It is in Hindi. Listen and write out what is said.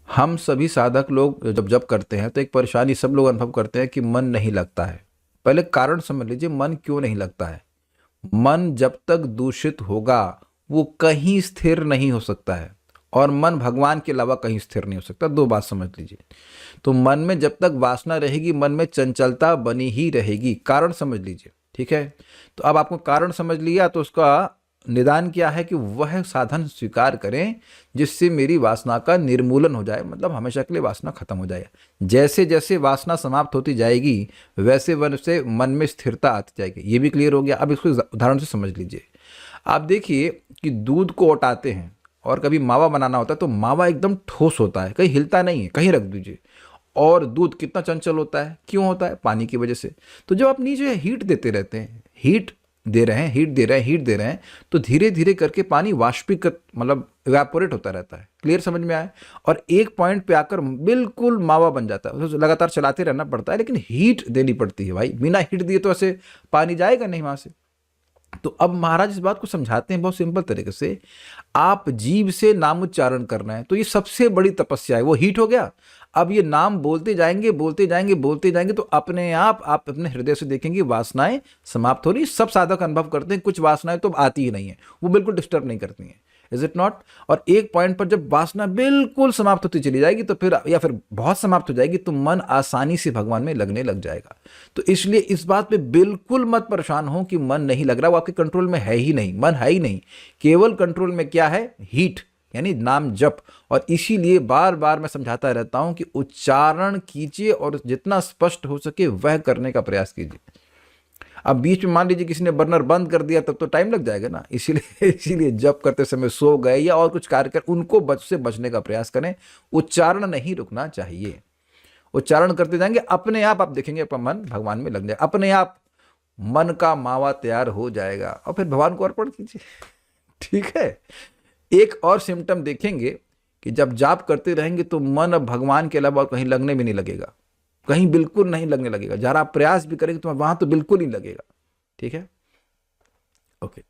हम सभी साधक लोग जब जब करते हैं तो एक परेशानी सब लोग अनुभव करते हैं कि मन नहीं लगता है। पहले कारण समझ लीजिए मन क्यों नहीं लगता है। मन जब तक दूषित होगा वो कहीं स्थिर नहीं हो सकता है, और मन भगवान के अलावा कहीं स्थिर नहीं हो सकता। दो बात समझ लीजिए। तो मन में जब तक वासना रहेगी मन में चंचलता बनी ही रहेगी। कारण समझ लीजिए, ठीक है। तो अब आपको कारण समझ लिया तो उसका निदान क्या है कि वह साधन स्वीकार करें जिससे मेरी वासना का निर्मूलन हो जाए, मतलब हमेशा के लिए वासना खत्म हो जाए। जैसे जैसे वासना समाप्त होती जाएगी वैसे वैसे मन में स्थिरता आती जाएगी। ये भी क्लियर हो गया। अब इसको उदाहरण से समझ लीजिए। आप देखिए कि दूध को औटाते हैं और कभी मावा बनाना होता है तो मावा एकदम ठोस होता है, कहीं हिलता नहीं है, कहीं रख दीजिए। और दूध कितना चंचल होता है, क्यों होता है? पानी की वजह से। तो जब आप नीचे हीट देते रहते हैं, हीट दे रहे हैं, हीट दे रहे हैं, हीट दे रहे हैं, तो धीरे धीरे करके पानी वाष्पीकृत मतलब इवेपोरेट होता रहता है। क्लियर समझ में आया? और एक पॉइंट पे आकर बिल्कुल मावा बन जाता है। तो लगातार चलाते रहना पड़ता है, लेकिन हीट देनी पड़ती है भाई। बिना हीट दिए तो ऐसे पानी जाएगा नहीं वहां से। तो अब महाराज इस बात को समझाते हैं बहुत सिंपल तरीके से। आप जीभ से नाम उच्चारण करना है तो ये सबसे बड़ी तपस्या है, वो हीट हो गया। अब ये नाम बोलते जाएंगे बोलते जाएंगे बोलते जाएंगे तो अपने आप अपने हृदय से देखेंगे वासनाएं समाप्त हो रही। सब साधक अनुभव करते हैं कुछ वासनाएं तो आती ही नहीं है, वो बिल्कुल डिस्टर्ब नहीं करती हैं। Is it not? और एक पॉइंट पर जब वासना बिल्कुल समाप्त होती चली जाएगी तो फिर, या फिर बहुत समाप्त हो जाएगी, तो मन आसानी से भगवान में लगने लग जाएगा। तो इसलिए इस बात पे बिल्कुल मत परेशान हो कि मन नहीं लग रहा, वो आपके कंट्रोल में है ही नहीं, मन है ही नहीं। केवल कंट्रोल में क्या है? हीट, यानी नाम जप। और इसीलिए बार बार मैं समझाता रहता हूं कि उच्चारण कीजिए और जितना स्पष्ट हो सके वह करने का प्रयास कीजिए। अब बीच में मान लीजिए किसी ने बर्नर बंद कर दिया तब तो टाइम लग जाएगा ना। इसीलिए इसीलिए जब करते समय सो गए या और कुछ कार्य कर, उनको से बचने का प्रयास करें। उच्चारण नहीं रुकना चाहिए। उच्चारण करते जाएंगे अपने आप देखेंगे आपका मन भगवान में लग जाए, अपने आप मन का मावा तैयार हो जाएगा और फिर भगवान को अर्पण कीजिए। ठीक है। एक और सिम्टम देखेंगे कि जब जाप करते रहेंगे तो मन अब भगवान के अलावा कहीं लगने भी नहीं लगेगा, कहीं बिल्कुल नहीं लगने लगेगा। जरा आप प्रयास भी करेंगे तो वहां तो बिल्कुल ही लगेगा। ठीक है, ओके।